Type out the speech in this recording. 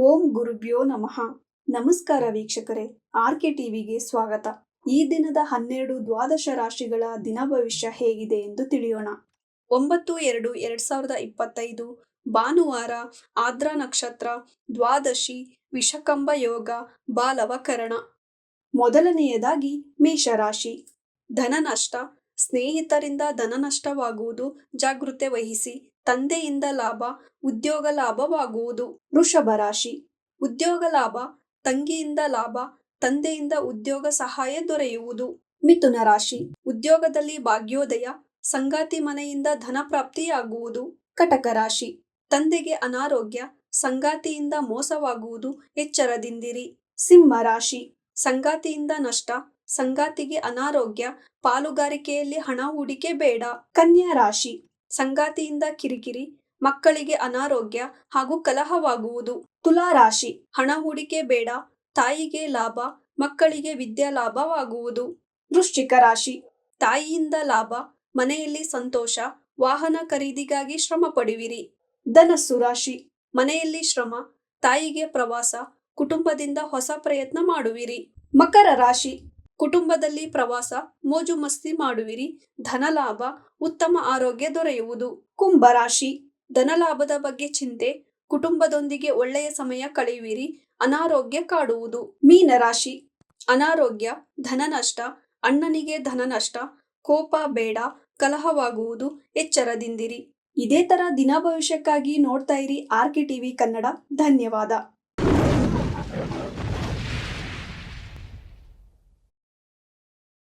ಓಂ ಗುರುಭ್ಯೋ ನಮಃ. ನಮಸ್ಕಾರ ವೀಕ್ಷಕರೇ, ಆರ್ಕೆ ಟಿವಿಗೆ ಸ್ವಾಗತ. ಈ ದಿನದ 12 ದ್ವಾದಶ ರಾಶಿಗಳ ದಿನ ಭವಿಷ್ಯ ಹೇಗಿದೆ ಎಂದು ತಿಳಿಯೋಣ. 9/2/2025 ಭಾನುವಾರ, ಆರ್ದ್ರ ನಕ್ಷತ್ರ, ದ್ವಾದಶಿ, ವಿಷಕಂಭ ಯೋಗ, ಬಾಲವಕರಣ. ಮೊದಲನೆಯದಾಗಿ ಮೇಷರಾಶಿ. ಧನ ನಷ್ಟ, ಸ್ನೇಹಿತರಿಂದ ಧನ ನಷ್ಟವಾಗುವುದು, ಜಾಗೃತೆ ವಹಿಸಿ. ತಂದೆಯಿಂದ ಲಾಭ, ಉದ್ಯೋಗ ಲಾಭವಾಗುವುದು. ವೃಷಭ ರಾಶಿ. ಉದ್ಯೋಗ ಲಾಭ, ತಂಗಿಯಿಂದ ಲಾಭ, ತಂದೆಯಿಂದ ಉದ್ಯೋಗ ಸಹಾಯ ದೊರೆಯುವುದು. ಮಿಥುನ ರಾಶಿ. ಉದ್ಯೋಗದಲ್ಲಿ ಭಾಗ್ಯೋದಯ, ಸಂಗಾತಿ ಮನೆಯಿಂದ ಧನ ಪ್ರಾಪ್ತಿಯಾಗುವುದು. ಕಟಕ ರಾಶಿ. ತಂದೆಗೆ ಅನಾರೋಗ್ಯ, ಸಂಗಾತಿಯಿಂದ ಮೋಸವಾಗುವುದು, ಎಚ್ಚರದಿಂದಿರಿ. ಸಿಂಹ ರಾಶಿ. ಸಂಗಾತಿಯಿಂದ ನಷ್ಟ, ಸಂಗಾತಿಗೆ ಅನಾರೋಗ್ಯ, ಪಾಲುಗಾರಿಕೆಯಲ್ಲಿ ಹಣ ಹೂಡಿಕೆ ಬೇಡ. ಕನ್ಯಾ ರಾಶಿ. ಸಂಗಾತಿಯಿಂದ ಕಿರಿಕಿರಿ, ಮಕ್ಕಳಿಗೆ ಅನಾರೋಗ್ಯ ಹಾಗೂ ಕಲಹವಾಗುವುದು. ತುಲಾ ರಾಶಿ. ಹಣ ಹೂಡಿಕೆ ಬೇಡ, ತಾಯಿಗೆ ಲಾಭ, ಮಕ್ಕಳಿಗೆ ವಿದ್ಯಾ ಲಾಭವಾಗುವುದು. ವೃಶ್ಚಿಕ ರಾಶಿ. ತಾಯಿಯಿಂದ ಲಾಭ, ಮನೆಯಲ್ಲಿ ಸಂತೋಷ, ವಾಹನ ಖರೀದಿಗಾಗಿ ಶ್ರಮ ಪಡುವಿರಿ. ಧನಸ್ಸು ರಾಶಿ. ಮನೆಯಲ್ಲಿ ಶ್ರಮ, ತಾಯಿಗೆ ಪ್ರವಾಸ, ಕುಟುಂಬದಿಂದ ಹೊಸ ಪ್ರಯತ್ನ ಮಾಡುವಿರಿ. ಮಕರ ರಾಶಿ. ಕುಟುಂಬದಲ್ಲಿ ಪ್ರವಾಸ, ಮೋಜು ಮಸ್ತಿ ಮಾಡುವಿರಿ, ಧನಲಾಭ, ಉತ್ತಮ ಆರೋಗ್ಯ ದೊರೆಯುವುದು. ಕುಂಭ ರಾಶಿ. ಧನಲಾಭದ ಬಗ್ಗೆ ಚಿಂತೆ, ಕುಟುಂಬದೊಂದಿಗೆ ಒಳ್ಳೆಯ ಸಮಯ ಕಳೆಯುವಿರಿ, ಅನಾರೋಗ್ಯ ಕಾಡುವುದು. ಮೀನ ರಾಶಿ. ಅನಾರೋಗ್ಯ, ಧನ ನಷ್ಟ, ಅಣ್ಣನಿಗೆ ಧನ ನಷ್ಟ, ಕೋಪ ಬೇಡ, ಕಲಹವಾಗುವುದು, ಎಚ್ಚರದಿಂದಿರಿ. ಇದೇ ತರ ದಿನ ಭವಿಷ್ಯಕ್ಕಾಗಿ ನೋಡ್ತಾ ಇರಿ ಆರ್ಕೆ ಟಿವಿ ಕನ್ನಡ. ಧನ್ಯವಾದ.